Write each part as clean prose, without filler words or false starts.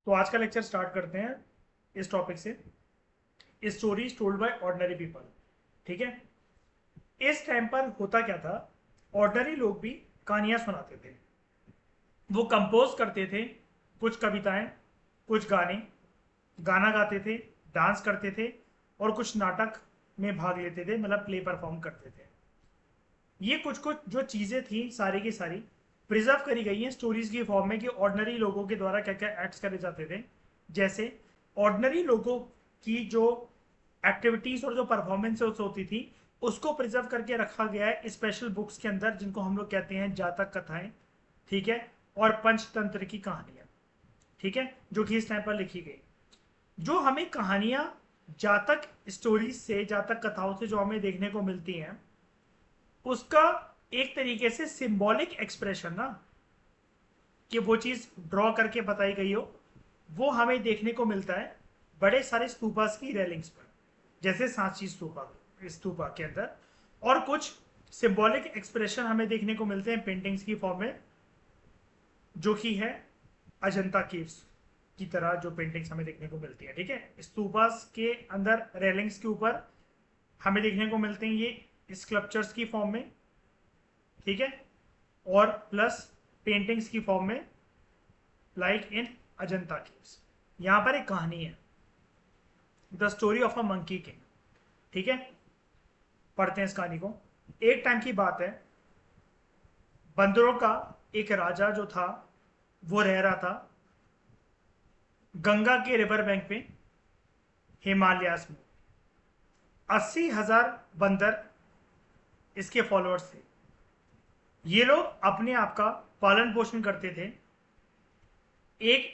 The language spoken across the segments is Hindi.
तो आज का लेक्चर स्टार्ट करते हैं इस टॉपिक से, stories told by ordinary people. ठीक है। इस टाइम पर होता क्या था, ऑर्डिनरी लोग भी कहानियां सुनाते थे। वो कंपोज करते थे कुछ कविताएं, कुछ गाने, गाना गाते थे, डांस करते थे और कुछ नाटक में भाग लेते थे, मतलब प्ले परफॉर्म करते थे। ये कुछ कुछ जो चीजें थी सारी की सारी प्रिजर्व करी गई हैं स्टोरीज की फॉर्म में कि ऑर्डिनरी लोगों के द्वारा क्या क्या एक्ट्स करे जाते थे। जैसे ऑर्डिनरी लोगों की जो एक्टिविटीज और जो परफॉर्मेंसेस होती थी उसको प्रिजर्व करके रखा गया है स्पेशल बुक्स के अंदर, जिनको हम लोग कहते हैं जातक कथाएं। ठीक है। और पंचतंत्र की कहानियां। ठीक है, जो कि इस टाइम पर लिखी गई। जो हमें कहानियां जातक स्टोरीज से, जातक कथाओं से जो हमें देखने को मिलती हैं, उसका एक तरीके से सिंबॉलिक एक्सप्रेशन ना, कि वो चीज ड्रॉ करके बताई गई हो, वो हमें देखने को मिलता है बड़े सारे स्तूपास की रेलिंग्स पर, जैसे सांची स्तूपा स्तूपा के अंदर। और कुछ सिंबॉलिक एक्सप्रेशन हमें देखने को मिलते हैं पेंटिंग्स की फॉर्म में, जो कि है अजंता केव्स की तरह जो पेंटिंग्स हमें देखने को मिलती है। ठीक है, स्तूपास के अंदर रेलिंग्स के ऊपर हमें देखने को मिलते हैं ये स्कल्पचर्स की फॉर्म में। ठीक है। और प्लस पेंटिंग्स की फॉर्म में, लाइक इन अजंता केव्स। यहां पर एक कहानी है, the story of a monkey king. ठीक है, पढ़ते हैं इस कहानी को। एक टाइम की बात है, बंदरों का एक राजा जो था वो रह रहा था गंगा के रिवर बैंक पे, हिमालयास में। 80,000 बंदर इसके फॉलोअर्स थे। ये लोग अपने आप का पालन पोषण करते थे एक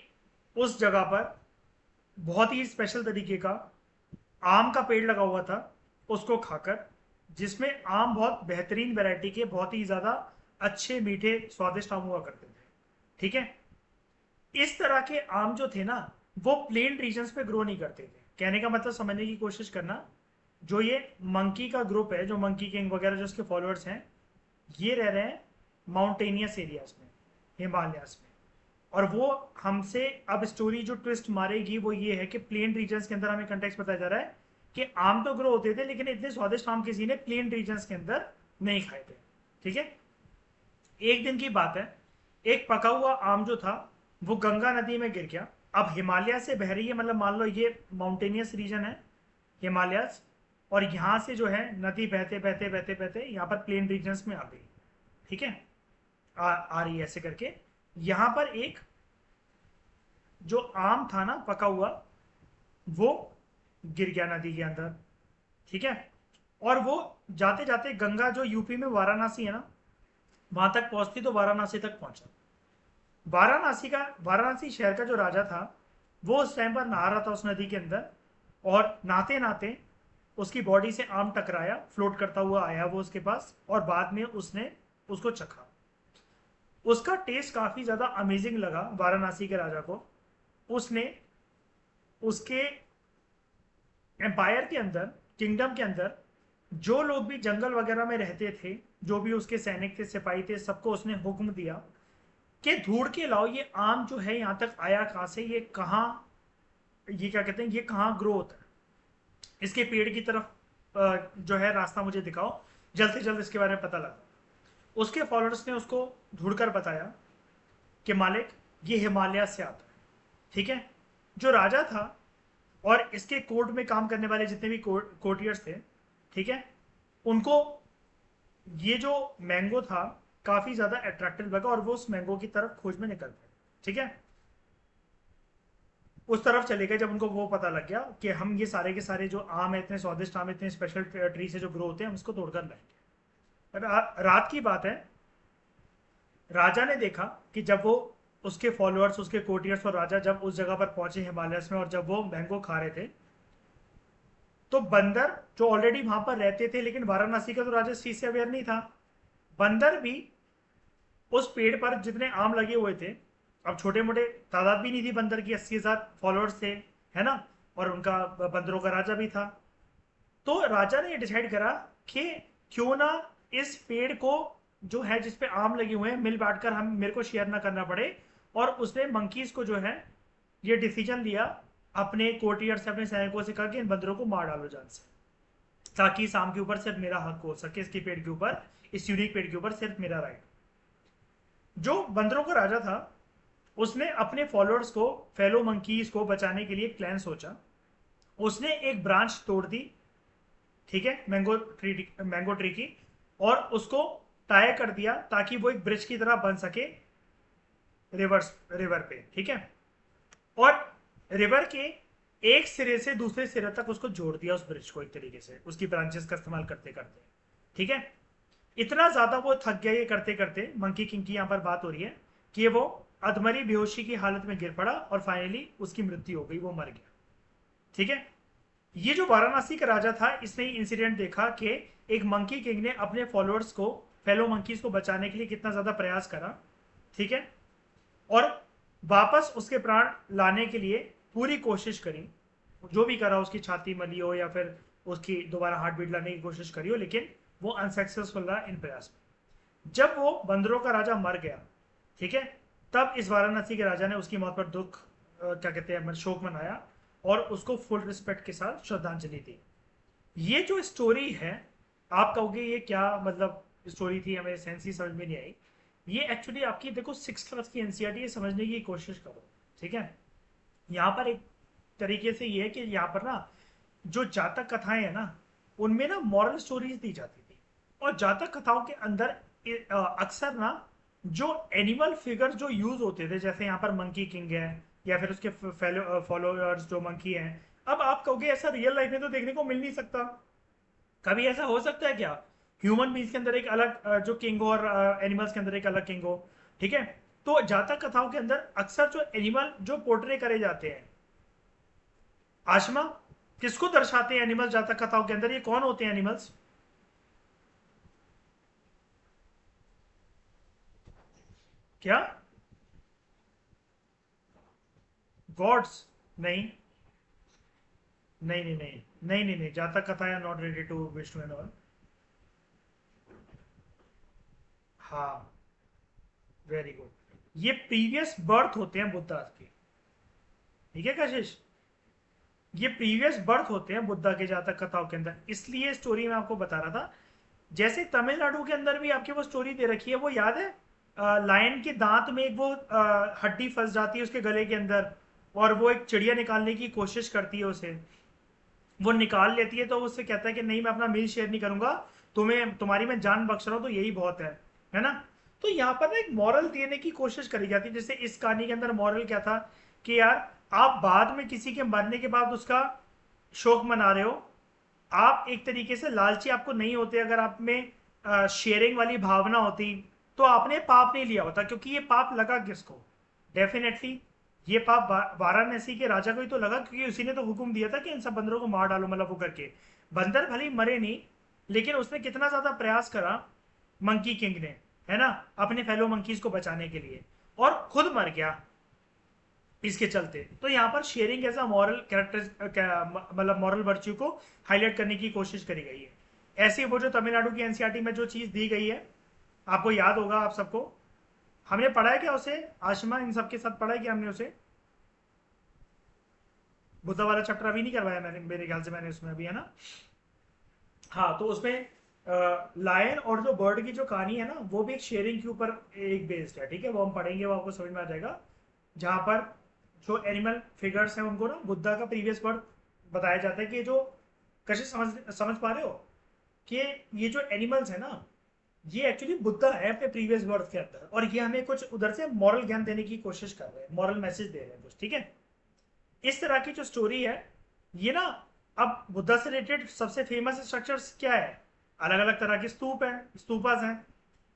उस जगह पर बहुत ही स्पेशल तरीके का आम का पेड़ लगा हुआ था, उसको खाकर, जिसमें आम बहुत बेहतरीन वैरायटी के, बहुत ही ज्यादा अच्छे मीठे स्वादिष्ट आम हुआ करते थे। ठीक है। इस तरह के आम जो थे ना, वो प्लेन रीजन्स पे ग्रो नहीं करते थे। कहने का मतलब समझने की कोशिश करना, जो ये मंकी का ग्रुप है, जो मंकी किंग वगैरह जो उसके फॉलोअर्स हैं, ये रह रहे हैं माउंटेनियस एरियाज में, हिमालयास में। और वो हमसे अब स्टोरी जो ट्विस्ट मारेगी वो ये है कि प्लेन रीजन्स के अंदर हमें कंटेक्स्ट बताया जा रहा है कि आम तो ग्रो होते थे, लेकिन इतने स्वादिष्ट आम किसी ने प्लेन रीजन्स के अंदर नहीं खाए थे। ठीक है। एक दिन की बात है, एक पका हुआ आम जो था वो गंगा नदी में गिर गया। अब हिमालय से बह रही है, मतलब मान लो ये माउंटेनियस रीजन है, हिमालयस, और यहां से जो है नदी बहते बहते बहते बहते यहाँ पर प्लेन रीजन्स में आ गई। ठीक है, आ रही है ऐसे करके। यहां पर एक जो आम था ना पका हुआ, वो गिर गया नदी के अंदर। ठीक है। और वो जाते जाते गंगा, जो यूपी में वाराणसी है ना, वहां तक पहुंचती तो वाराणसी तक पहुंचा। वाराणसी शहर का जो राजा था, वो उस टाइम पर नहा रहा था उस नदी के अंदर, और नहाते नहाते उसकी बॉडी से आम टकराया, फ्लोट करता हुआ आया वो उसके पास, और बाद में उसने उसको चखा। उसका टेस्ट काफी ज्यादा अमेजिंग लगा वाराणसी के राजा को। उसने उसके एम्पायर के अंदर, किंगडम के अंदर, जो लोग भी जंगल वगैरह में रहते थे, जो भी उसके सैनिक थे, सिपाही थे, सबको उसने हुक्म दिया कि ढूंढ के लाओ ये आम जो है यहाँ तक आया कहाँ से, ये कहाँ, ये क्या कहते हैं, ये कहाँ ग्रो होता है, इसके पेड़ की तरफ जो है रास्ता मुझे दिखाओ, जल्द से जल्द इसके बारे में पता लगा। उसके फॉलोअर्स ने उसको ढूंढकर बताया कि मालिक, ये हिमालय से आता है। ठीक है। जो राजा था और इसके कोर्ट में काम करने वाले जितने भी कोर्टियर्स थे, ठीक है, उनको ये जो मैंगो था काफी ज्यादा अट्रैक्टिव लगा, और वो उस मैंगो की तरफ खोज में निकल गए। ठीक है। उस तरफ चले गए जब उनको वो पता लग गया कि हम ये सारे के सारे जो आम है, इतने स्वादिष्ट आम, इतने स्पेशल ट्री से जो ग्रो होते हैं, हम इसको तोड़कर लाएंगे। रात की बात है, राजा ने देखा कि जब वो, उसके फॉलोअर्स, उसके कोर्टियर्स और राजा जब उस जगह पर पहुंचे हिमालयस में, और जब वो मैंगो खा रहे थे, तो बंदर जो ऑलरेडी वहां पर रहते थे, लेकिन वाराणसी का तो राजा इस चीज से अवेयर नहीं था, बंदर भी उस पेड़ पर जितने आम लगे हुए थे, अब छोटे मोटे तादाद भी नहीं थी बंदर की, 80,000 फॉलोअर्स थे, है ना, और उनका बंदरों का राजा भी था। तो राजा ने डिसाइड करा कि क्यों ना इस पेड़ को, जो है जिस पे आम लगे हुए हैं, मिल बांट कर हम, मेरे को शेयर ना करना पड़े, और उसने मंकीज को जो है ये डिसीजन लिया अपने कोर्टियर से, अपने सैनिकों से कहा कि इन बंदरों को मार डालो जान से, ताकि शाम के ऊपर सिर्फ मेरा हक हो सके, इसके पेड़ के ऊपर, इस यूनिक पेड़ के ऊपर सिर्फ मेरा राइट। जो बंदरों का राजा था उसने अपने फॉलोअर्स को, फेलो मंकीज को बचाने के लिए एक प्लान सोचा। उसने एक ब्रांच तोड़ दी, ठीक है, मैंगो ट्री की, और उसको टाई कर दिया ताकि वो एक ब्रिज की तरह बन सके रिवर पे, ठीक है। और रिवर के एक सिरे से दूसरे सिरे तक उसको जोड़ दिया, उस ब्रिज को, एक तरीके से उसकी ब्रांचेस का इस्तेमाल करते करते, ठीक है। इतना ज्यादा वो थक गया ये करते करते, मंकी किंग की यहाँ पर बात हो रही है, कि वो अधमरी बेहोशी की हालत में गिर पड़ा और फाइनली उसकी मृत्यु हो गई, वो मर गया, ठीक है। ये जो वाराणसी का राजा था इसने इंसिडेंट देखा कि एक मंकी किंग ने अपने फॉलोअर्स को, फेलो मंकीज को बचाने के लिए कितना ज्यादा प्रयास करा, ठीक है, और वापस उसके प्राण लाने के लिए पूरी कोशिश करी, जो भी करा, उसकी छाती मली हो या फिर उसकी दोबारा हार्ट बीट लाने की कोशिश करी हो, लेकिन वो अनसक्सेसफुल रहा इन प्रयास में। जब वो बंदरों का राजा मर गया, ठीक है, तब इस वाराणसी के राजा ने उसकी मौत पर दुख, क्या कहते हैं, शोक मनाया और उसको फुल रिस्पेक्ट के साथ श्रद्धांजलि दी। ये जो स्टोरी है, आप कहोगे ये क्या मतलब स्टोरी थी, हमें सेंस ही समझ में नहीं आई। ये एक्चुअली आपकी देखो 6th क्लास की एनसीईआरटी समझने की कोशिश करो, ठीक है। यहाँ पर एक तरीके से ये है कि यहाँ पर ना जो जातक कथाएं है ना, उनमें ना मॉरल स्टोरीज दी जाती थी, और जातक कथाओं के अंदर अक्सर ना जो एनिमल फिगर जो यूज होते थे, जैसे यहाँ पर मंकी किंग है या फिर उसके फॉलोअर्स जो मंकी हैं। अब आप कहोगे ऐसा रियल लाइफ में तो देखने को मिल नहीं सकता, कभी ऐसा हो सकता है क्या, ह्यूमन बींग्स के अंदर एक अलग जो किंग हो और एनिमल्स के अंदर एक अलग किंग हो, ठीक है। तो जातक कथाओं के अंदर अक्सर जो एनिमल जो पोर्ट्रे करे जाते हैं, आशमा, किसको दर्शाते हैं एनिमल्स जातक कथाओं के अंदर, ये कौन होते हैं एनिमल्स? क्या? गॉड्स? नहीं नहीं नहीं नहीं नहीं नहीं नहीं, जातक कथाएं not related to Vishnu and all. हाँ, वेरी गुड, ये प्रीवियस बर्थ होते हैं बुद्धा के, ठीक है कशिश, ये प्रीवियस बर्थ होते हैं बुद्धा के जातक कथाओं के अंदर, इसलिए स्टोरी मैं आपको बता रहा था। जैसे तमिलनाडु के अंदर भी आपकी वो स्टोरी दे रखी है, वो याद है, लायन के दांत में एक वो हड्डी फंस जाती है उसके गले के अंदर, और वो एक चिड़िया निकालने की कोशिश करती है उसे, वो निकाल लेती है तो उससे कहता है कि नहीं मैं अपना मील शेयर नहीं करूंगा, तुम्हें, तुम्हारी मैं जान बख्श रहा हूं तो यही बहुत है ना। तो यहाँ पर ना एक मॉरल देने की कोशिश करी जाती है, जैसे इस कहानी के अंदर मॉरल क्या था कि यार आप बाद में किसी के मरने के बाद उसका शोक मना रहे हो, आप एक तरीके से लालची आपको नहीं होते, अगर आप में शेयरिंग वाली भावना होती तो आपने पाप नहीं लिया होता, क्योंकि ये पाप लगा किसको, डेफिनेटली ये पाप वाराणसी के राजा को ही तो लगा, क्योंकि उसी ने तो हुक्म दिया था कि इन सब बंदरों को मार डालो, मतलब वो करके। बंदर भले ही मरे नहीं, लेकिन उसने कितना ज्यादा प्रयास करा मंकी किंग ने, है ना, अपने फेलो मंकीज को बचाने के लिए, और खुद मर गया इसके चलते। तो यहाँ पर sharing as a moral character, मतलब मॉरल वर्च्यू को हाईलाइट करने की कोशिश करी गई है। ऐसी वो जो तमिलनाडु की एनसीईआरटी में जो चीज दी गई है, आपको याद होगा, आप सबको, हमने पढ़ा है क्या उसे, आशिमा इन सबके साथ पढ़ा है क्या हमने उसे? बुद्धा वाला चैप्टर अभी नहीं करवाया मैंने, मेरे ख्याल से मैंने उसमें अभी, है ना। हाँ, तो उसमें लायन और जो बर्ड की जो कहानी है ना, वो भी एक शेयरिंग के ऊपर एक बेस्ड है, ठीक है, वो हम पढ़ेंगे, वो आपको समझ में आ जाएगा। जहां पर जो एनिमल फिगर्स हैं उनको ना बुद्धा का प्रीवियस बर्थ बताया जाता है, कि जो, कैसे समझ समझ पा रहे हो कि ये जो एनिमल्स है ना, ये एक्चुअली बुद्धा है अपने प्रीवियस बर्थ के अंदर, और ये हमें कुछ उधर से मॉरल ज्ञान देने की कोशिश कर रहे हैं, मॉरल मैसेज दे रहे हैं कुछ, ठीक है। इस तरह की जो स्टोरी है ये ना, अब बुद्धा से रिलेटेड सबसे फेमस स्ट्रक्चर्स क्या है, अलग अलग तरह के स्तूप हैं, स्तूपास हैं,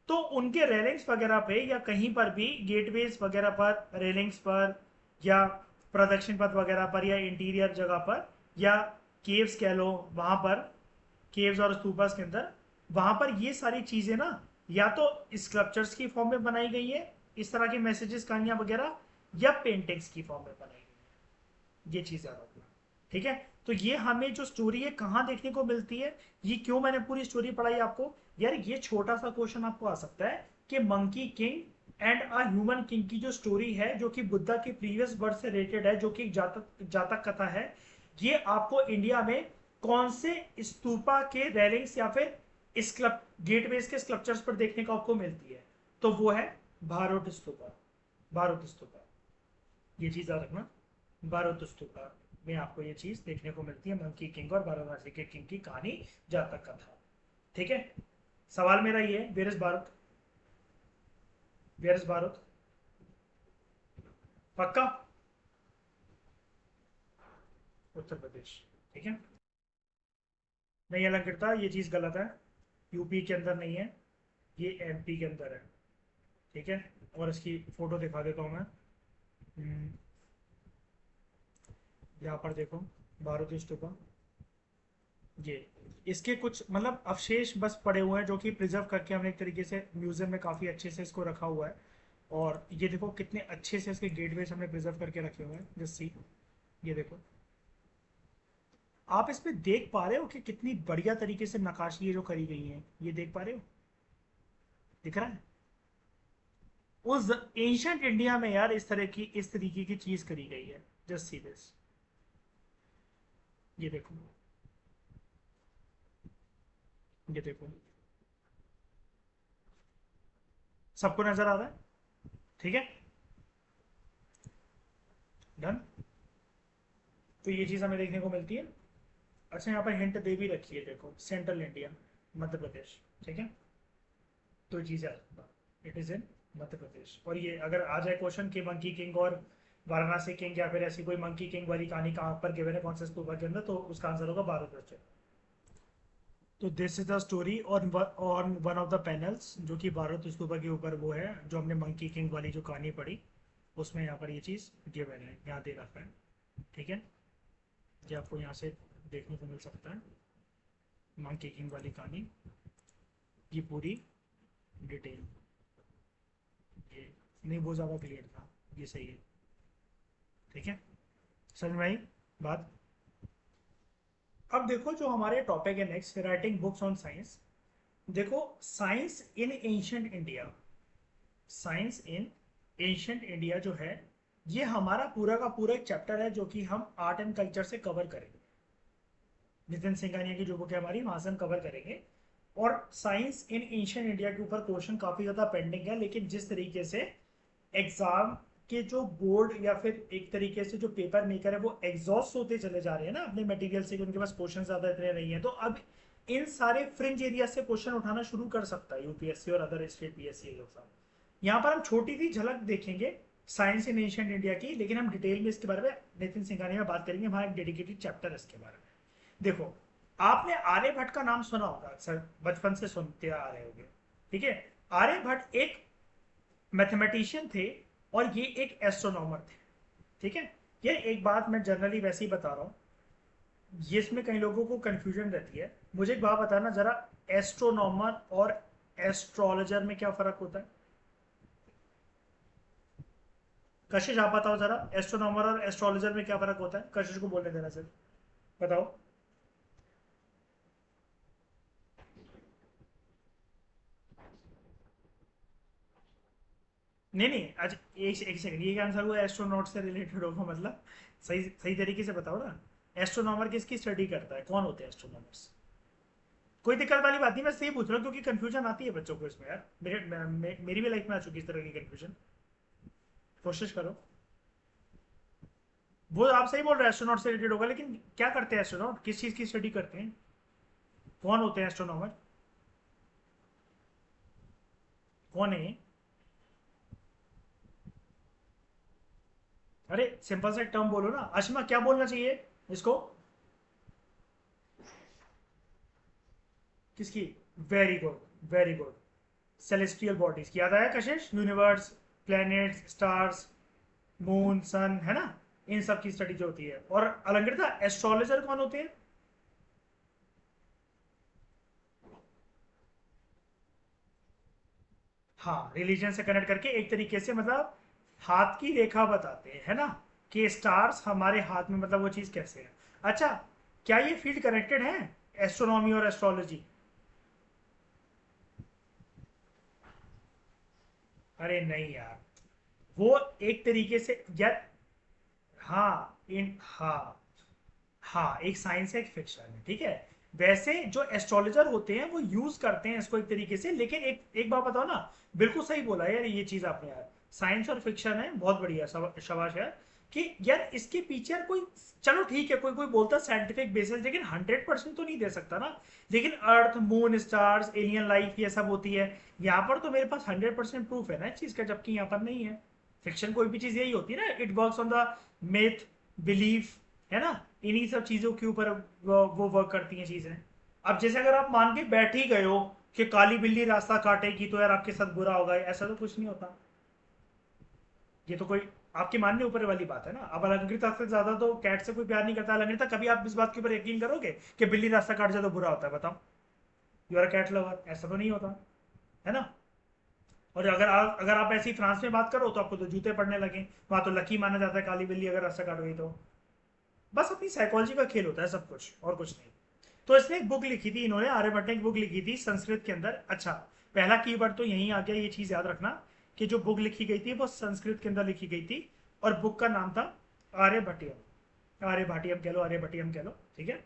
तो उनके रेलिंग्स वगैरह पे या कहीं पर भी गेटवेज वगैरह पर, रेलिंग्स पर या प्रदक्षिण पथ वगैरह पर या इंटीरियर जगह पर या केव्स कह लो, वहां पर केव्स और स्तूपास के अंदर, वहां पर ये सारी चीजें ना या तो स्कल्पचर्स की फॉर्म में बनाई गई है, इस तरह के मैसेजेस, कहानियां वगैरह, या पेंटिंग्स की फॉर्म में बनाई गई है, ये चीज याद रखना, ठीक है। तो ये हमें जो स्टोरी है कहाँ देखने को मिलती है, ये क्यों मैंने पूरी स्टोरी पढ़ाई आपको, यार ये छोटा सा क्वेश्चन आपको आ सकता है कि monkey king and a human king की जो स्टोरी है, जो कि बुद्धा की प्रीवियस बर्थ से रिलेटेड है, जो कि एक जातक जातक कथा है, ये आपको इंडिया में कौन से स्तूपा के रेलिंग्स या फिर स्कल्प गेटवेज के स्कल्पचर्स पर देखने को आपको मिलती है? तो वो है भारोट स्तूपा। भारोट स्तूपा, ये चीज याद रखना। भारोट स्तूपा में आपको ये चीज देखने को मिलती है, मंकी किंग और वाराणसी के किंग की कहानी, जातक कथा। ठीक है, सवाल मेरा ये है, where is Bharat? Where is Bharat? पक्का? उत्तर प्रदेश। ठीक है, नहीं अलंकृता, ये चीज गलत है। यूपी के अंदर नहीं है, ये एमपी के अंदर है। ठीक है, और इसकी फोटो दिखा देता हूँ मैं। यहाँ पर देखो, भारत स्तूपा, ये इसके कुछ मतलब अवशेष बस पड़े हुए हैं, जो कि प्रिजर्व करके हमने एक तरीके से म्यूजियम में काफी अच्छे से इसको रखा हुआ है। और ये देखो कितने अच्छे से इसके गेटवेज हमने प्रिजर्व करके रखे हुए हैं, जस्ट सी। ये देखो, आप इसमें देख पा रहे हो कि कितनी बढ़िया तरीके से नक्काशी ये जो करी गई है, ये देख पा रहे हो? दिख रहा है? उस एंशंट इंडिया में यार इस तरीके की चीज करी गई है, जस्ट सी दिस। ये देखो, ये देखो, सबको नजर आ रहा है? ठीक है, डन। तो ये चीज हमें देखने को मिलती है। अच्छा, यहाँ पर हिंट दे भी रखी है, देखो, सेंट्रल इंडिया, मध्य प्रदेश। ठीक है, तो चीज है, it is in Madhya Pradesh. और ये अगर आ जाए क्वेश्चन कि मंकी किंग और वाराणसी किंग या फिर ऐसी कोई मंकी किंग वाली कहानी कहाँ पर गिवन है, कौन से स्तूपा के अंदर, तो उसका आंसर होगा भारत। तो this is the story on one of the panels, जो कि भारत स्तूपा के ऊपर वो है, जो हमने मंकी किंग वाली जो कहानी पढ़ी, उसमें यहाँ पर ये चीज़ गिवन है, यहाँ दे रखा है। ठीक है, ये आपको यहाँ से देखने को मिल सकता है, मंकी किंग वाली कहानी की पूरी डिटेल। ये नहीं, बहुत ज़्यादा क्लियर था, ये सही है। ठीक है, समझ में आई बात? अब देखो, जो हमारे टॉपिक है next, writing books on science. देखो, science in ancient India, science in ancient India जो है, ये हमारा पूरा का पूरा एक चैप्टर है, जो कि हम आर्ट एंड कल्चर से कवर करेंगे। नितिन सिंघानिया की जो बुक है हमारी, वहां से हम कवर करेंगे। और साइंस इन एंशंट इंडिया के ऊपर क्वेश्चन काफी ज्यादा पेंडिंग है, लेकिन जिस तरीके से एग्जाम के जो बोर्ड या फिर एक तरीके से जो पेपर मेकर है वो एग्जॉस्ट होते चले जा रहे हैं ना अपने मटेरियल से, कि उनके पास क्वेश्चन ज्यादा इतने नहीं है, तो अब इन सारे फ्रिंज एरिया से क्वेश्चन उठाना शुरू कर सकता है यूपीएससी और अदर स्टेट पीएससी एग्जाम। यहाँ पर हम छोटी सी झलक देखेंगे साइंस इन एंशिएंट इंडिया की, लेकिन हम डिटेल में इसके बारे में नितिन सिंघानिया में बात करेंगे, हमारा एक डेडिकेटेड चैप्टर है इसके बारे में। देखो, आपने आर्यभट्ट का नाम सुना होगा अक्सर, बचपन से सुनते आ रहे होंगे। ठीक है, आर्यभट्ट एक मैथमेटिशियन थे और ये एक एस्ट्रोनॉमर थे। ठीक है, ये एक बात मैं जनरली वैसे ही बता रहा हूँ, ये इसमें कई लोगों को कंफ्यूजन रहती है। मुझे एक बात बताना जरा, एस्ट्रोनॉमर और एस्ट्रोलॉजर में क्या फर्क होता है? कशिश आप बताओ जरा, एस्ट्रोनॉमर और एस्ट्रोलॉजर में क्या फर्क होता है? कशिश को बोलने देना सर, बताओ। नहीं नहीं, अच्छा, एक एक सेकंड, ये क्या आंसर हुआ एस्ट्रोनॉट से रिलेटेड होगा मतलब? सही सही तरीके से बताओ ना। एस्ट्रोनॉमर किसकी स्टडी करता है, कौन होते हैं एस्ट्रोनॉमर्स? कोई दिक्कत वाली बात नहीं, मैं सही पूछ रहा हूँ, क्योंकि कंफ्यूजन आती है बच्चों को इसमें यार, मेरी भी लाइफ में आ चुकी है इस तरह की कंफ्यूजन। कोशिश करो। वो आप सही बोल रहे हैं, एस्ट्रोनॉट से रिलेटेड होगा, लेकिन क्या करते हैं एस्ट्रोनॉट, किस चीज की स्टडी करते हैं, कौन होते हैं एस्ट्रोनॉमर, कौन है ये? अरे सिंपल से टर्म बोलो ना, अश्मा क्या बोलना चाहिए इसको? किसकी? Very good, very good. Celestial bodies की याद आया कशिश, यूनिवर्स, प्लैनेट्स, स्टार्स, मून, सन, है ना, इन सब की स्टडी जो होती है। और अलंकृता, एस्ट्रोलॉजर कौन होते हैं? हाँ, रिलीजन से कनेक्ट करके एक तरीके से मतलब हाथ की रेखा बताते हैं, है ना, कि स्टार्स हमारे हाथ में, मतलब वो चीज कैसे है। अच्छा, क्या ये फील्ड कनेक्टेड है, एस्ट्रोनॉमी और एस्ट्रोलॉजी? अरे नहीं यार, वो एक तरीके से यार, हाँ इन हाँ, हाँ एक साइंस है एक फिक्शन है, ठीक है। वैसे जो एस्ट्रोलॉजर होते हैं वो यूज करते हैं इसको एक तरीके से, लेकिन एक एक बात बताओ ना, बिल्कुल सही बोला यार ये चीज आपने यार। साइंस और फिक्शन है, बहुत बढ़िया, शाबाश यार। कि यार इसके पीछे यार कोई, चलो ठीक है कोई कोई बोलता साइंटिफिक बेसिस, लेकिन 100% तो नहीं दे सकता ना। लेकिन earth moon stars alien life ये सब होती है, यहाँ पर तो मेरे पास 100% प्रूफ है ना इस चीज का, जबकि यहाँ पर नहीं है। फिक्शन कोई भी चीज यही होती है ना, it works on the myth, belief, है ना। इन्हीं सब चीजों के ऊपर वो वर्क करती हैं चीजें। अब जैसे अगर आप मान के बैठ ही गए हो कि काली बिल्ली रास्ता काटेगी तो यार आपके साथ बुरा होगा, ऐसा तो कुछ नहीं होता। ये तो कोई आपके मानने ऊपर वाली बात है ना। अब अलंकृता से ज्यादा तो कैट से कोई प्यार नहीं करता। अलंकृता कभी आप इस बात के ऊपर यकीन करोगे कि बिल्ली रास्ता काट जाए तो बुरा होता है? बताओ, यू आर कैट लवर, ऐसा तो नहीं होता, है ना। और अगर आप ऐसी फ्रांस में बात करो तो आपको तो जूते पड़ने लगे, वहां तो लकी माना जाता है काली बिल्ली अगर रास्ता काट गई तो। बस अपनी साइकोलॉजी का खेल होता है सब कुछ, और कुछ नहीं। तो इसने एक बुक लिखी थी, इन्होंने आर्यभट्ट ने एक बुक लिखी थी संस्कृत के अंदर। अच्छा, पहला कीवर्ड तो यहीं आ गया, ये चीज याद रखना कि जो बुक लिखी गई थी वो संस्कृत के अंदर लिखी गई थी, और बुक का नाम था आर्यभट्टियम। आर्यभट्टियम कह लो, आर्यभट्टियम कह लो, ठीक है।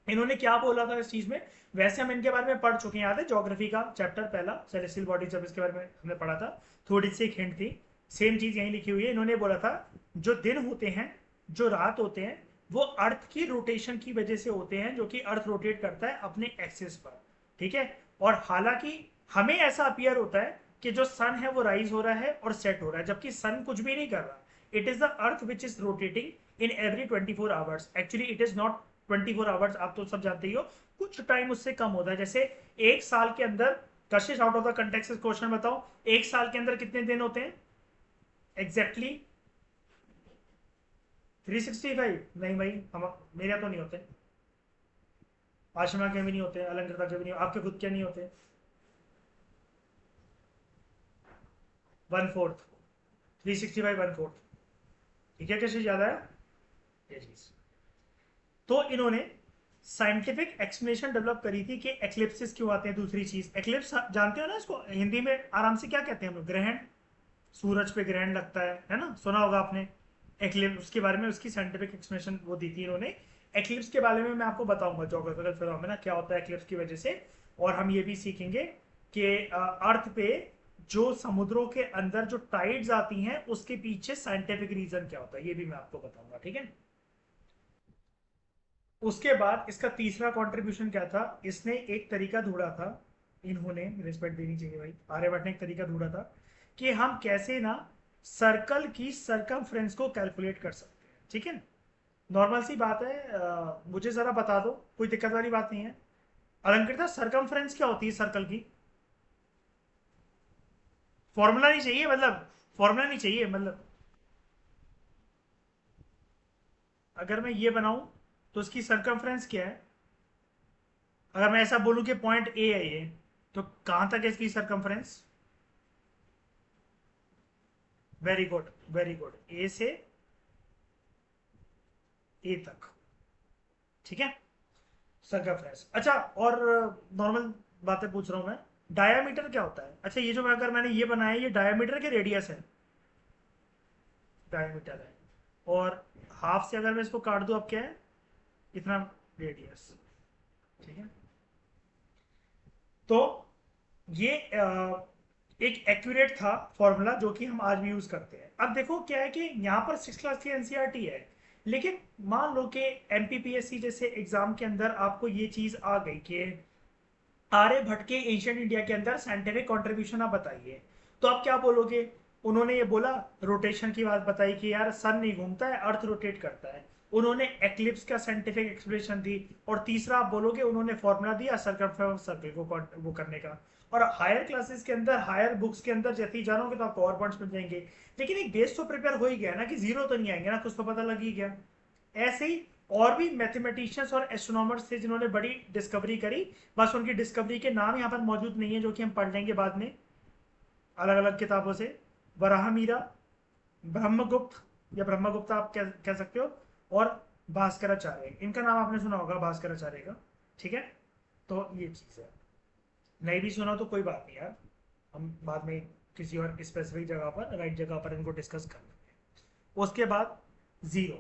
इन्होंने क्या बोला था इस चीज में, वैसे हम इनके बारे में पढ़ चुके हैं, याद है ज्योग्राफी का चैप्टर पहला सेलेस्टियल बॉडी, जब इसके बारे में हमने पढ़ा था, थोड़ी सी एक हिंट थी। सेम चीज यहीं लिखी हुई है। इन्होंने बोला था जो दिन होते हैं, जो रात होते हैं, वो अर्थ की रोटेशन की वजह से होते हैं, जो कि अर्थ रोटेट करता है अपने एक्सिस पर, ठीक है। और हालांकि हमें ऐसा अपियर होता है कि जो सन है वो राइज हो रहा है और सेट हो रहा है, जबकि सन कुछ भी नहीं कर रहा। It is the earth which is rotating in every 24 hours. Actually it is not 24 hours, आप तो सब जानते ही हो, कुछ टाइम उससे कम होता है। जैसे एक साल के अंदर, कशिश out of the context question बताओ, एक साल के अंदर कितने दिन होते हैं एग्जैक्टली? 365? नहीं भाई, हम मेरे तो नहीं होते, आशिमा के भी नहीं होते, अलंकृता के भी नहीं, आपके खुद के नहीं होते। 1/4, 365 1/4, ठीक है कशिश, याद आया ये चीज। तो इन्होंने साइंटिफिक एक्सप्लेनेशन डेवलप करी थी कि एक्लिप्सिस क्यों आते हैं। दूसरी चीज, एक्लिप्स जानते हो ना इसको हिंदी में आराम से क्या कहते हैं हम लोग? ग्रहण, सूरज पे ग्रहण लगता है ना, सुना होगा आपने एक्लिप्स। उसके बारे में उसकी साइंटिफिक एक्सप्लेनेशन वो दी थी इन्होंने। एक्लिप्स के बारे में मैं आपको बताऊंगा जोग्राफिकल फिनोमेना क्या होता है एक्लिप्स की वजह से। और हम ये भी सीखेंगे कि अर्थ पे जो समुद्रों के अंदर जो टाइड्स आती हैं उसके पीछे साइंटिफिक रीजन क्या होता है, ये भी मैं आपको बताऊंगा, ठीक है। उसके बाद इसका तीसरा कंट्रीब्यूशन क्या था, इसने एक तरीका ढूंढा था, इन्होंने रिस्पेक्ट देनी चाहिए भाई, आर्यभट्ट ने एक तरीका ढूंढा था कि हम कैसे ना सर्कल की सरकमफ्रेंस को कैलकुलेट कर सकते हैं, ठीक है। नॉर्मल सी बात है, मुझे जरा बता दो, कोई दिक्कत वाली बात नहीं है। अलंकृता सरकमफ्रेंस क्या होती है सर्कल की? फॉर्मूला नहीं चाहिए मतलब, फॉर्मूला नहीं चाहिए मतलब, अगर मैं ये बनाऊं तो उसकी सरकमफ्रेंस क्या है? अगर मैं ऐसा बोलूं कि पॉइंट ए है ये, तो कहां तक है इसकी circumference? Very good, very good, A से ए तक, ठीक है, सर्कमफ्रेंस। अच्छा, और नॉर्मल बातें पूछ रहा हूं मैं, डायामीटर क्या होता है? अच्छा, ये जो मैं अगर मैंने ये बनाया ये डायामीटर के रेडियस है, डायामीटर है। और हाफ से अगर मैं इसको काट दूं अब क्या है, इतना रेडियस, ठीक है। तो ये एक एक्यूरेट था फॉर्मूला जो कि हम आज भी यूज करते हैं। अब देखो क्या है कि यहाँ पर 6 क्लास की एनसीईआरटी है, लेकिन मान लो कि एमपीपीएससी जैसे एग्जाम के अंदर आपको ये चीज आ गई कि आर्यभट्ट के एंशियंट इंडिया के अंदर साइंटिफिक कंट्रीब्यूशन आप बताइए, तो आप क्या बोलोगे? उन्होंने ये बोला, रोटेशन की बात बताई कि यार सन नहीं घूमता है, अर्थ रोटेट करता है। उन्होंने एक्लिप्स का साइंटिफिक एक्सप्लेनेशन दी। और तीसरा आप बोलोगे उन्होंने फॉर्मूला दिया सर्कमफ्रेंस सर्कल को वो करने का। और हायर क्लासेस के अंदर, हायर बुक्स के अंदर जैसे ही जानोगे तो आपको और पॉइंट्स मिल जाएंगे। लेकिन एक बेस तो प्रिपेयर हो ही गया ना, कि जीरो तो नहीं आएंगे ना, कुछ तो पता लग ही गया। ऐसे ही और भी मैथमेटिशियंस और एस्ट्रोनॉमर्स थे जिन्होंने बड़ी डिस्कवरी करी, बस उनकी डिस्कवरी के नाम यहाँ पर मौजूद नहीं है, जो कि हम पढ़ लेंगे बाद में अलग अलग किताबों से। वराहमीरा, ब्रह्मगुप्त या ब्रह्मगुप्ता आप कह सकते हो, और भास्कराचार्य, इनका नाम आपने सुना होगा भास्कराचार्य का, ठीक है। तो ये चीज है, नहीं भी सुना तो कोई बात नहीं यार, हम बाद में किसी और स्पेसिफिक जगह पर, राइट जगह पर इनको डिस्कस कर लेंगे। उसके बाद जीरो,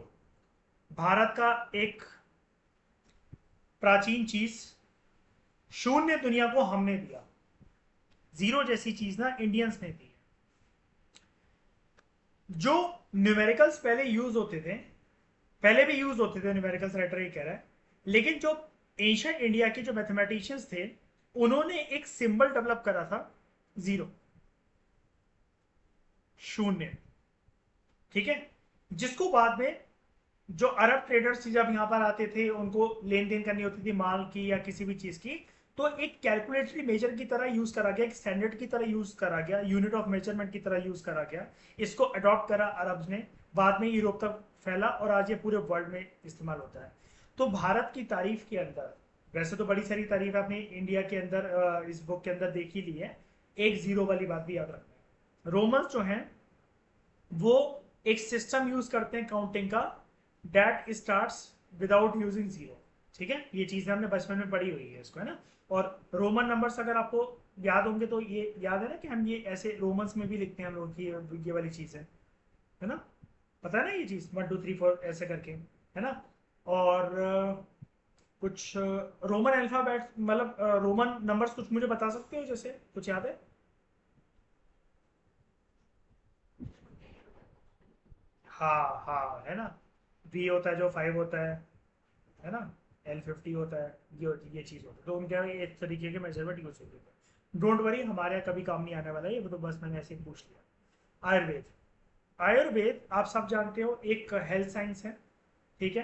भारत का एक प्राचीन चीज, शून्य दुनिया को हमने दिया। जीरो जैसी चीज ना इंडियंस ने दी है। जो न्यूमेरिकल्स पहले यूज होते थे, पहले भी यूज होते थे न्यूमेरिकल्स, राइटर ये कह रहा है, लेकिन जो एंशियंट इंडिया के जो मैथमेटिशियंस थे उन्होंने एक सिंबल डेवलप करा था, जीरो, शून्य, ठीक है, जिसको बाद में जो अरब ट्रेडर्स जब यहाँ पर आते थे, उनको लेन देन करनी होती थी माल की या किसी भी चीज की, तो एक कैलकुलेटरी मेजर की तरह यूज करा गया, एक स्टैंडर्ड की तरह यूज करा गया, यूनिट ऑफ मेजरमेंट की तरह यूज करा गया। इसको अडॉप्ट करा अरब्स ने, बाद में यूरोप तक फैला और आज ये पूरे वर्ल्ड में इस्तेमाल होता है। तो भारत की तारीफ के अंदर, वैसे तो बड़ी सारी तारीफ आपने इंडिया के अंदर इस बुक के अंदर देखी ली है, एक जीरो वाली बात भी याद रखना है। रोमन्स जो हैं वो एक सिस्टम यूज करते हैं काउंटिंग का, that starts without using zero, ठीक है, ये चीजें हमने बचपन में पढ़ी हुई है इसको, है ना। और रोमन नंबर्स अगर आपको याद होंगे तो ये याद है ना कि हम ये ऐसे रोमन्स में भी लिखते हैं हम लोग की, ये वाली चीज है ना, पता है ना ये चीज 1 2 3 4 ऐसे करके, है ना। और कुछ रोमन अल्फाबेट, मतलब रोमन नंबर्स कुछ मुझे बता सकते हो, जैसे कुछ याद है? हाँ हाँ, है ना, वी होता है जो 5 होता है ना, L50 होता है, ये चीज होता है, तो उनके एक तरीके के मेजरमेंट यूज होते हैं। डोंट वरी, हमारे यहाँ कभी काम नहीं आने वाला है ये, वो तो बस मैंने ऐसे ही पूछ लिया। आयुर्वेद, आयुर्वेद आप सब जानते हो एक हेल्थ साइंस है, ठीक है,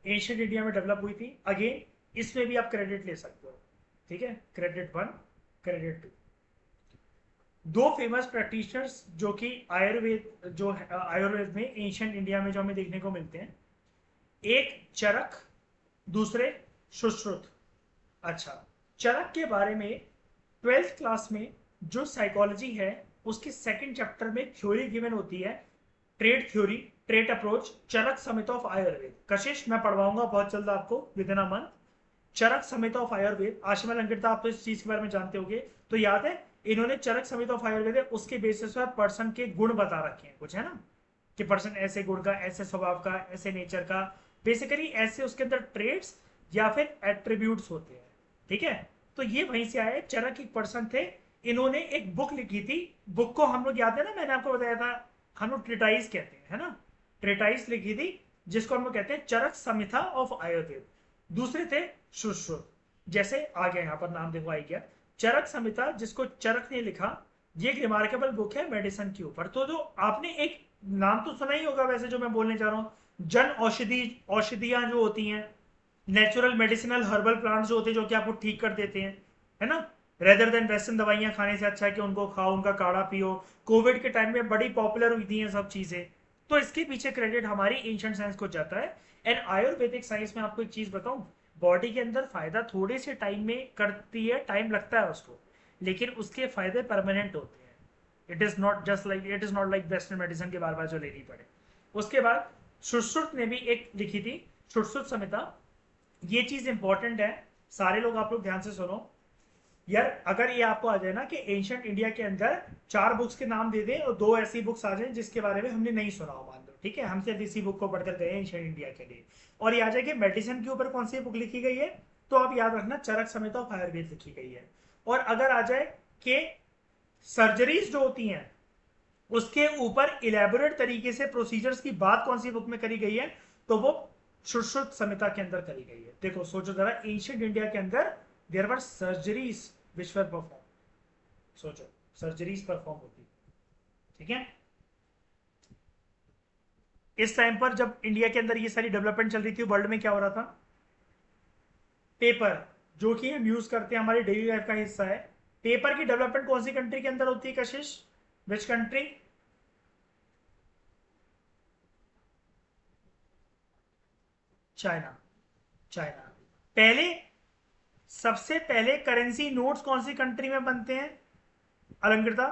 एंशियंट इंडिया में डेवलप हुई थी। अगेन इसमें भी आप क्रेडिट ले सकते हो, ठीक है, क्रेडिट 1, क्रेडिट 2। दो फेमस प्रैक्टिशनर्स जो कि आयुर्वेद, जो आयुर्वेद में एंशियंट इंडिया में जो हमें देखने को मिलते हैं, एक चरक, दूसरे सुश्रुत। अच्छा, चरक के बारे में 12th क्लास में जो साइकोलॉजी है उसके सेकंड चैप्टर में थ्योरी गिवन होती है, trait theory, trait approach, Charak Samhita of Ayurveda. Kashish मैं पढ़वाऊंगा बहुत जल्द आपको, within a month, Charak Samhita of Ayurveda. Ashima Lanketa, आप तो इस चीज के बारे में जानते होंगे, तो याद है इन्होंने चरक समित ऑफ आयुर्वेद है उसके बेसिस पर पर्सन के गुण बता रखे हैं कुछ, है ना, कि पर्सन ऐसे गुण का, ऐसे स्वभाव का, ऐसे नेचर का, बेसिकली ऐसे उसके अंदर ट्रेड्स या फिर एट्रीब्यूट्स होते हैं, ठीक है। तो ये वहीं से आए, चरक एक पर्सन थे, इन्होंने एक बुक लिखी थी। बुक को हम लोग, याद है ना, मैंने आपको बताया था, हम लोग ट्रिटाइज कहते हैं, है ना, ट्रिटाइज लिखी थी, जिसको हम लोग कहते हैं चरक संहिता ऑफ आयुर्वेद। दूसरे थे सुश्रुत, जैसे आ गया यहाँ पर नाम देखो, आई गया चरक संहिता, जिसको चरक ने लिखा। ये एक रिमार्केबल बुक है मेडिसिन के ऊपर। तो जो आपने एक नाम तो सुना ही होगा वैसे जो मैं बोलने जा रहा हूँ, जन औषधि, औषधियां जो होती हैं, नेचुरल मेडिसिनल हर्बल प्लांट्स जो होते हैं, जो कि आपको ठीक कर देते हैं, है ना, रेदर देन वेस्टर्न दवाइयां खाने से अच्छा है कि उनको खाओ, उनका काढ़ा पियो। कोविड के टाइम में बड़ी पॉपुलर हुई थी ये सब चीजें, तो इसके पीछे क्रेडिट हमारी एंशिएंट साइंस को जाता है। एंड आयुर्वेदिक साइंस में आपको एक चीज बताऊं, बॉडी के अंदर फायदा थोड़े से टाइम में करती है, टाइम लगता है उसको, लेकिन उसके फायदे परमानेंट होते हैं। It is not like western medicine के बार बार जो लेनी पड़े। उसके बाद सुश्रुत ने भी एक लिखी थी, सुश्रुत संहिता। ये चीज इंपॉर्टेंट है, सारे लोग आप लोग ध्यान से सुनो यार। अगर ये आपको आ जाए ना कि एंशियंट इंडिया के अंदर 4 बुक्स के नाम दे दें और 2 ऐसी बुक्स आ जाए जिसके बारे में हमने नहीं सुना हो, मान लो, ठीक है, हम सिर्फ इसी बुक को पढ़कर गए एंशियंट इंडिया के लिए, और ये आ जाए कि मेडिसिन के ऊपर कौन सी बुक लिखी गई है, तो आप याद रखना चरक समेत ऑफ आयुर्वेद लिखी गई है। और अगर आ जाए कि सर्जरीज जो होती हैं उसके ऊपर इलेबोरेट तरीके से प्रोसीजर्स की बात कौन सी बुक में करी गई है, तो वो सुश्रुत संहिता के अंदर करी गई है। देखो सोचो जरा, एंशियंट इंडिया के अंदर there were surgeries which were perform, सोचो सर्जरीज परफॉर्म होती, ठीक है। इस टाइम पर जब इंडिया के अंदर ये सारी डेवलपमेंट चल रही थी, वर्ल्ड में क्या हो रहा था, पेपर जो कि हम यूज करते हैं, हमारी डेली लाइफ का हिस्सा है, पेपर की डेवलपमेंट कौन सी कंट्री के अंदर होती है कशिश, विच कंट्री? China, China. पहले, सबसे पहले करेंसी नोट्स कौन सी कंट्री में बनते हैं अलंकृता?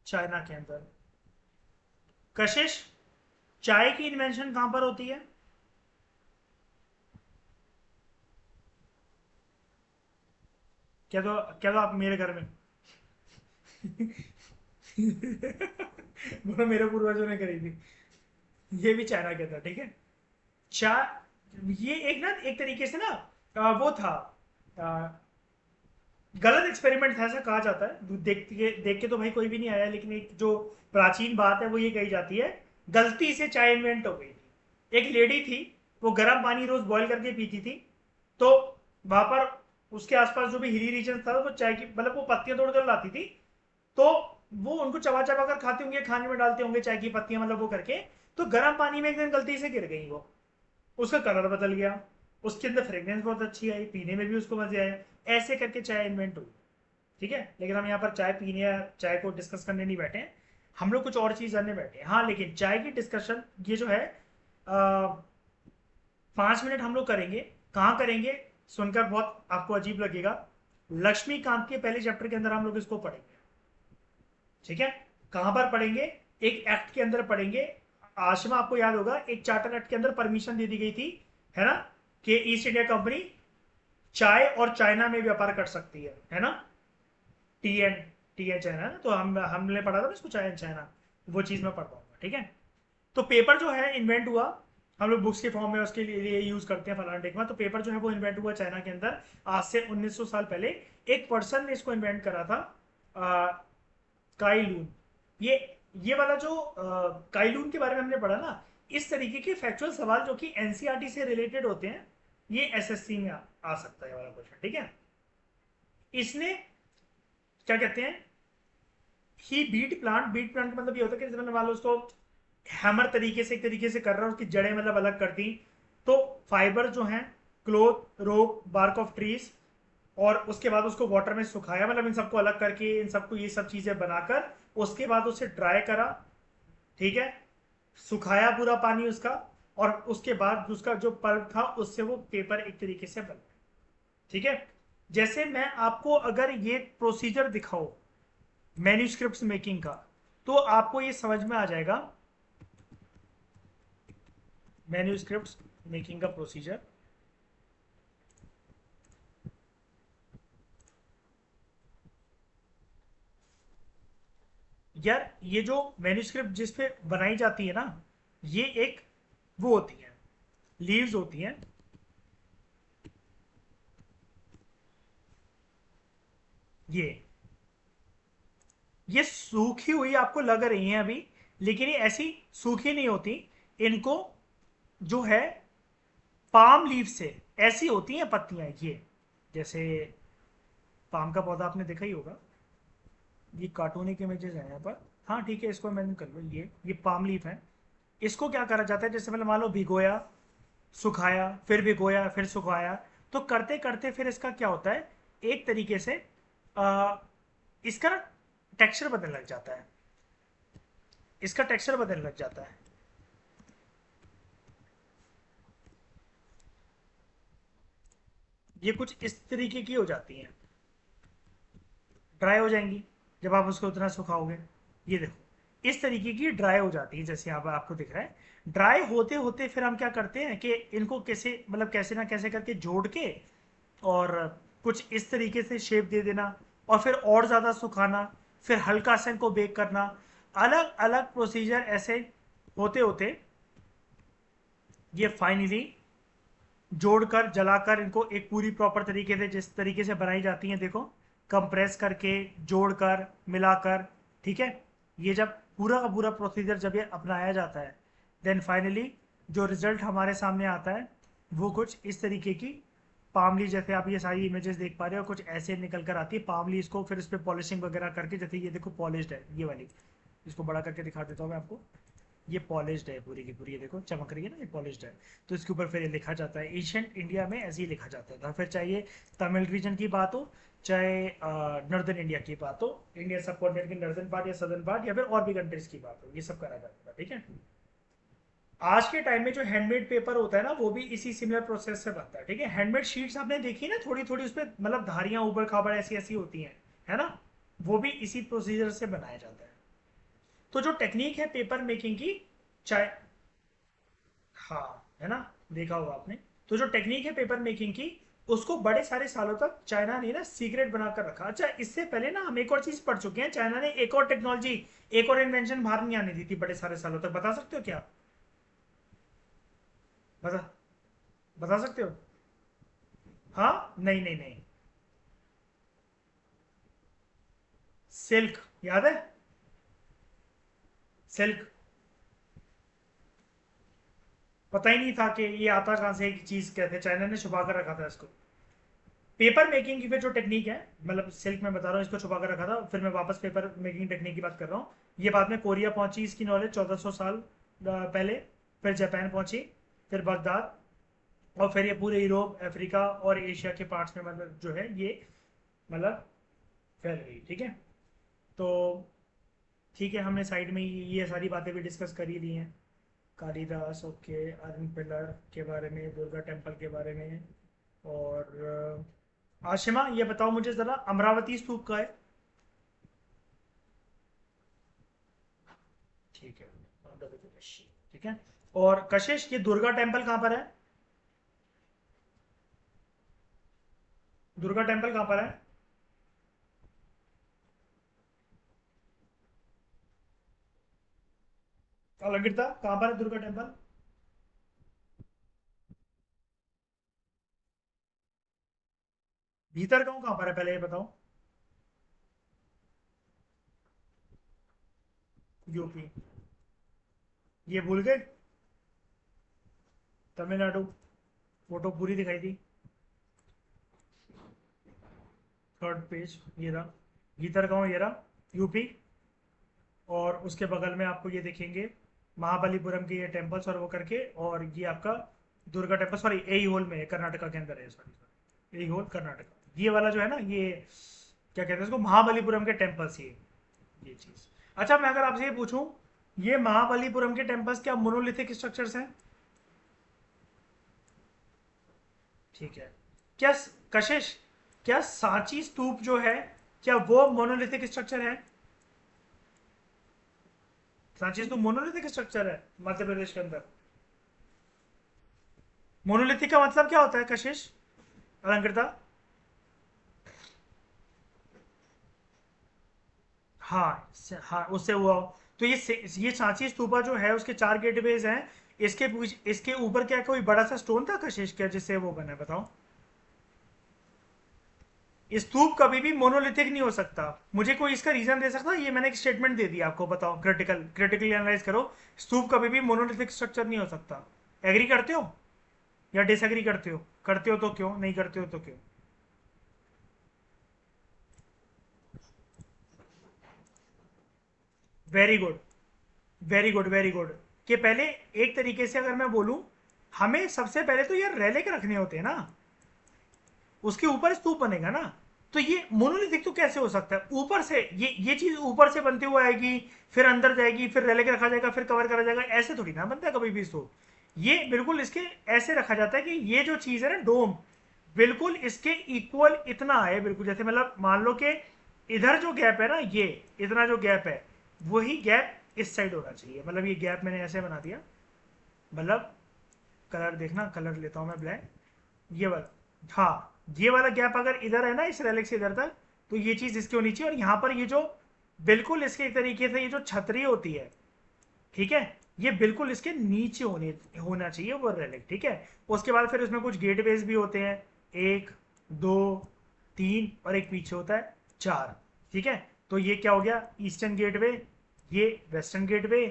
चाइना के अंदर। कशिश, चाय की इन्वेंशन कहां पर होती है? क्या दो आप मेरे घर में। वो मेरे पूर्वजों ने करी थी। ये भी चाइना के था, ठीक है। चाय, ये एक ना एक तरीके से ना वो था, आ, गलत एक्सपेरिमेंट था ऐसा कहा जाता है। देख के तो भाई कोई भी नहीं आया, लेकिन एक जो प्राचीन बात है वो ये कही जाती है, गलती से चाय इन्वेंट हो गई थी। एक लेडी थी, वो गर्म पानी रोज बॉईल करके पीती थी। तो वहां पर उसके आसपास जो भी हिली रीजन था, वो चाय की मतलब वो पत्तियां तोड़ कर लाती थी। तो वो उनको चबा चबा कर खाते होंगे, खाने में डालते होंगे चाय की पत्तियां, मतलब वो करके। तो गर्म पानी में एक दिन गलती से गिर गई वो, उसका कलर बदल गया, उसके अंदर फ्रेग्रेंस बहुत अच्छी आई, पीने में भी उसको मजे आए। ऐसे करके चाय इन्वेंट हुई, ठीक है। लेकिन हम यहाँ पर चाय पीने या चाय को डिस्कस करने नहीं बैठे हैं, हम लोग कुछ और चीज जानने बैठे हैं। हाँ, लेकिन चाय की डिस्कशन ये जो है 5 मिनट हम लोग करेंगे। कहाँ करेंगे, सुनकर बहुत आपको अजीब लगेगा। लक्ष्मीकांत के पहले चैप्टर के अंदर हम लोग इसको पढ़ेंगे, ठीक है। कहां पर पढ़ेंगे, एक एक्ट के अंदर पढ़ेंगे। आशमा, आपको याद होगा एक चार्टर एक्ट के अंदर परमिशन दे दी गई थी, है ना, कि ईस्ट इंडिया कंपनी चाय और चाइना में व्यापार कर सकती है ना। टी एन चाइना ना, तो हमने पढ़ा था ना इसको, चाय एंड चाइना। वो चीज मैं पढ़ पाऊंगा, ठीक है। तो पेपर जो है इन्वेंट हुआ, हम लोग बुक्स के फॉर्म में उसके लिए यूज करते हैं फलाना टेकमा। तो पेपर जो है वो इन्वेंट हुआ चाइना के अंदर, आज से 1900 साल पहले। एक पर्सन ने इसको इन्वेंट करा था, काइलून। ये ये वाला जो काइलून के बारे में हमने पढ़ा ना, इस तरीके के फैक्चुअल सवाल जो कि एनसीईआरटी से रिलेटेड होते हैं, ये एसएससी में आ सकता है वाला क्वेश्चन, ठीक है। इसने क्या कहते हैं, ही बीट प्लांट का मतलब ये होता है कि जैसे मैंने मान लो उसको हैमर तरीके से एक तरीके से कर रहा है, उसकी जड़ें मतलब अलग कर दी। तो फाइबर जो है, cloth, rope, bark of trees, और उसके बाद उसको वाटर में सुखाया, मतलब इन सबको अलग करके इन सबको ये सब चीजें बनाकर उसके बाद उसे ड्राई करा, ठीक है। सुखाया पूरा पानी उसका, और उसके बाद उसका जो पल्प था उससे वो पेपर एक तरीके से बन, ठीक है। जैसे मैं आपको अगर ये प्रोसीजर दिखाऊं मैन्यूस्क्रिप्ट मेकिंग का, तो आपको ये समझ में आ जाएगा, मैन्यूस्क्रिप्ट मेकिंग का प्रोसीजर। यार ये जो मैन्यूस्क्रिप्ट जिस पे बनाई जाती है ना, ये एक वो होती है, लीव्स होती हैं। ये ये सूखी हुई आपको लग रही हैं अभी, लेकिन ये ऐसी सूखी नहीं होती। इनको जो है पाम लीव से ऐसी होती हैं पत्तियां, ये जैसे पाम का पौधा आपने देखा ही होगा। ये कार्टूनिक इमेजेस हैं यहाँ पर। हाँ ठीक है, इसको इमेजिन कर लो, ये पाम लीफ है। इसको क्या करा जाता है, जैसे मतलब मान लो भिगोया, सुखाया, फिर भिगोया, फिर सुखाया। तो करते करते फिर इसका क्या होता है, एक तरीके से आ, इसका ना टेक्सचर बदलने लग जाता है, इसका टेक्सचर बदलने लग जाता है। ये कुछ इस तरीके की हो जाती हैं, ड्राई हो जाएंगी जब आप उसको उतना सुखाओगे। ये देखो इस तरीके की ड्राई हो जाती है, जैसे यहाँ पर आपको दिख रहा है। ड्राई होते होते फिर हम क्या करते हैं कि इनको कैसे मतलब कैसे ना कैसे करके जोड़ के, और कुछ इस तरीके से शेप दे देना, और फिर और ज़्यादा सुखाना, फिर हल्का सा इनको बेक करना। अलग अलग प्रोसीजर ऐसे होते होते ये फाइनली जोड़कर जलाकर इनको एक पूरी प्रॉपर तरीके से, जिस तरीके से बनाई जाती हैं देखो, कंप्रेस करके जोड़कर मिलाकर, ठीक है। ये जब पूरा का पूरा प्रोसीजर जब ये अपनाया जाता है, देन फाइनली जो रिजल्ट हमारे सामने आता है वो कुछ इस तरीके की पामली, जैसे आप ये सारी इमेजेस देख पा रहे हो, कुछ ऐसे निकल कर आती है पामली। इसको फिर इस पर पॉलिशिंग वगैरह करके, जैसे ये देखो पॉलिश्ड है ये वाली, इसको बड़ा करके दिखा देता हूँ मैं आपको। ये पॉलिश्ड है पूरी की पूरी, ये देखो चमक रही है ना, ये पॉलिश्ड है। तो इसके ऊपर फिर ये लिखा जाता है, एशियंट इंडिया में ऐसे ही लिखा जाता था। फिर चाहे ये तमिल रीजन की बात हो, चाहे नॉर्दर्न इंडिया की बात हो, इंडिया सब कॉन्टिनेंट के नॉर्दर्न पार्ट या सदर्न पार्ट, या फिर और भी कंट्रीज की बात हो, ये सब करा जाता था, ठीक है। आज के टाइम में जो हैंडमेड पेपर होता है ना, वो भी इसी सिमिलर प्रोसेस से बनता है, ठीक है। हैंडमेड शीट्स आपने देखी ना, थोड़ी थोड़ी उसपे मतलब धारियां ऊबड़ खाबड़ ऐसी ऐसी होती हैं, है ना। वो भी इसी प्रोसीजर से बनाया जाता है। तो जो टेक्निक है पेपर मेकिंग की, चाहे, हाँ है ना, देखा होगा आपने। तो जो टेक्निक है पेपर मेकिंग की, उसको बड़े सारे सालों तक चाइना ने ना सीक्रेट बनाकर रखा। अच्छा, इससे पहले ना हम एक और चीज पढ़ चुके हैं, चाइना ने एक और टेक्नोलॉजी, एक और इन्वेंशन बाहर नहीं आने दी थी बड़े सारे सालों तक। बता सकते हो क्या? बता बता सकते हो? हाँ, नहीं नहीं नहीं। सिल्क, याद है? सिल्क। पता ही नहीं था कि ये आता कहाँ से, एक चीज कहते हैं, चाइना ने छुपा कर रखा था इसको। पेपर मेकिंग की फिर जो टेक्निक है, मतलब सिल्क में बता रहा हूँ, इसको छुपा कर रखा था। फिर मैं वापस पेपर मेकिंग टेक्निक की बात कर रहा हूँ। ये बाद में कोरिया पहुंची, इसकी नॉलेज 1400 साल पहले। फिर जापान पहुंची, फिर बगदाद, और फिर ये पूरे यूरोप, अफ्रीका और एशिया के पार्ट्स में मतलब जो है ये मतलब फैल गई। ठीक है, तो ठीक है, हमने साइड में ये सारी बातें भी डिस्कस कर ही ली हैं। कालिदास, ओके, अरन पिलर के बारे में, दुर्गा टेम्पल के बारे में। और आशिमा, ये बताओ मुझे जरा, अमरावती स्तूप का है? ठीक है, आंध्र प्रदेश। ठीक है, और कशिश, ये दुर्गा टेम्पल कहाँ पर है? दुर्गा टेम्पल कहाँ पर है? अलंकृता, कहाँ पर है दुर्गा टेम्पल? भीतर गांव कहाँ पर है, पहले ये बताओ। यूपी। ये भूल गए? तमिलनाडु। फोटो पूरी दिखाई थी। थर्ड पेज ये रहा, भीतर गांव ये रहा, यूपी। और उसके बगल में आपको ये देखेंगे महाबलीपुरम के ये टेम्पल्स और वो करके, और ये आपका दुर्गा टेम्पल, सॉरी एई होल में है, कर्नाटका के अंदर है, सॉरी सॉरी, एई होल कर्नाटका। ये वाला जो है ना, ये क्या कहते हैं इसको, महाबलीपुरम के टेम्पल्स, ये चीज। अच्छा, मैं अगर आपसे ये पूछूं, ये महाबलीपुरम के टेम्पल्स क्या मोनोलिथिक स्ट्रक्चर्स हैं? ठीक है। क्या कशिश, क्या सांची स्तूप जो है, क्या वो मोनोलिथिक स्ट्रक्चर है? सांची स्तूप मोनोलिथिक स्ट्रक्चर है मध्य प्रदेश के अंदर। मोनोलिथिक का मतलब क्या होता है कशिश, अलंकृता? हाँ हाँ, उससे हुआ हो। तो ये सांची स्तूपा जो है, उसके 4 गेटवेज हैं। इसके ऊपर क्या कोई बड़ा सा स्टोन था कशिश, क्या जिससे वो बना है, बताओ? स्तूप कभी भी मोनोलिथिक नहीं हो सकता। मुझे कोई इसका रीजन दे सकता है? ये मैंने एक स्टेटमेंट दे दिया आपको, बताओ। क्रिटिकली एनालाइज करो। स्तूप कभी भी मोनोलिथिक स्ट्रक्चर नहीं हो सकता। एग्री करते हो या डिसएग्री करते हो? करते हो तो क्यों, नहीं करते हो तो क्यों? Very good, very good, very good. कि पहले, एक तरीके से अगर मैं बोलूं, हमें सबसे पहले तो यार रेलिक रखने होते हैं ना, उसके ऊपर स्तूप बनेगा ना। तो ये मोनोलिथिक तो कैसे हो सकता है? ऊपर से ये चीज ऊपर से बनते हुए आएगी, फिर अंदर जाएगी, फिर रेलिक रखा जाएगा, फिर कवर करा जाएगा, ऐसे थोड़ी ना बनता है कभी भी स्तूप। ये बिल्कुल इसके ऐसे रखा जाता है कि ये जो चीज है ना, डोम, बिल्कुल इसके इक्वल इतना है, बिल्कुल जैसे, मतलब मान लो कि इधर जो गैप है ना, ये इतना जो गैप है, वही गैप इस साइड होना चाहिए। मतलब ये गैप मैंने ऐसे बना दिया, मतलब कलर देखना, कलर लेता हूं मैं ब्लैक, ये वाला, हाँ, ये वाला गैप अगर इधर है ना, इस रेलिक से इधर तक, तो ये चीज इसकी होनी चाहिए। और यहाँ पर ये जो बिल्कुल इसके एक तरीके से ये जो छतरी होती है, ठीक है, ये बिल्कुल इसके नीचे होना चाहिए वो रेलिक। ठीक है, उसके बाद फिर उसमें कुछ गेटवेज भी होते हैं, एक, दो, तीन, और एक पीछे होता है, चार। ठीक है, तो ये क्या हो गया, ईस्टर्न गेटवे, ये वेस्टर्न गेटवे,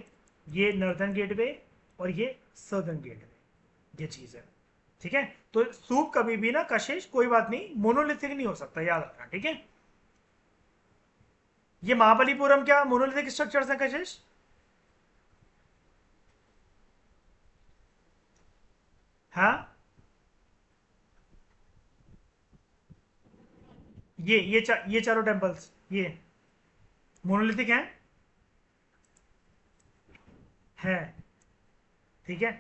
ये नॉर्दर्न गेटवे, और ये सदर्न गेटवे, ये चीज है। ठीक है, तो सूप कभी भी ना कशिश, कोई बात नहीं, मोनोलिथिक नहीं हो सकता, याद रखना। ठीक है, ये महाबलीपुरम क्या मोनोलिथिक स्ट्रक्चर्स है कशिश? हाँ, ये चारों टेम्पल्स ये मोनोलिथिक हैं? ठीक है,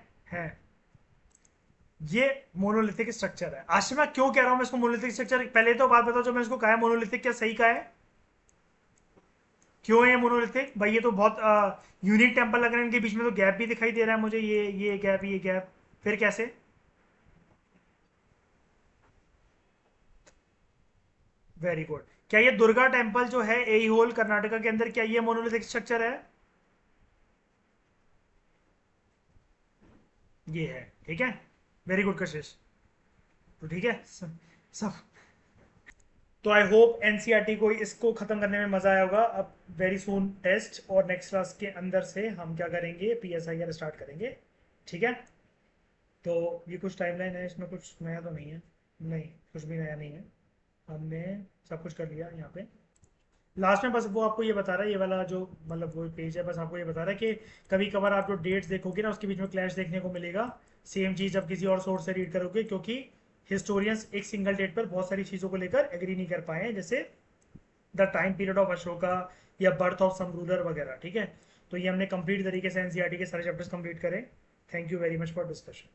ये मोनोलिथिक स्ट्रक्चर है। आशिमा, क्यों कह रहा हूं मैं इसको मोनोलिथिक स्ट्रक्चर? पहले तो बात बताओ, जो मैं इसको कहा है मोनोलिथिक, क्या सही कहा है? क्यों है मोनोलिथिक भाई? ये तो बहुत यूनिक टेम्पल लग रहे हैं, इनके बीच में तो गैप भी दिखाई दे रहा है मुझे, ये गैप, ये गैप, फिर कैसे? Very good. क्या ये दुर्गा टेम्पल जो है एई होल कर्नाटका के अंदर, क्या ये मोनोलिथिक स्ट्रक्चर है? ये है, ठीक है। वेरी गुड कशिश। तो ठीक है, सब। तो आई होप एनसीईआरटी को इसको खत्म करने में मजा आया होगा। अब वेरी सून टेस्ट, और नेक्स्ट क्लास के अंदर से हम क्या करेंगे, पीएसआईआर स्टार्ट करेंगे। ठीक है। तो ये कुछ टाइमलाइन है, इसमें कुछ नया तो नहीं है? नहीं, कुछ भी नया नहीं है। हमने सब कुछ कर लिया यहाँ पे। लास्ट में बस वो आपको ये बता रहा है, ये वाला जो मतलब वो पेज है, बस आपको ये बता रहा है कि कभी कभार आप जो डेट्स देखोगे ना, उसके बीच में क्लैश देखने को मिलेगा। सेम चीज़ जब किसी और सोर्स से रीड करोगे, क्योंकि हिस्टोरियंस एक सिंगल डेट पर बहुत सारी चीज़ों को लेकर एग्री नहीं कर पाए हैं, जैसे the time period of Ashoka या बर्थ ऑफ सम रूलर वगैरह। ठीक है। तो ये हमने कंप्लीट तरीके से एनसीईआरटी के सारे चैप्टर्स कंप्लीट करें। Thank you very much for discussion.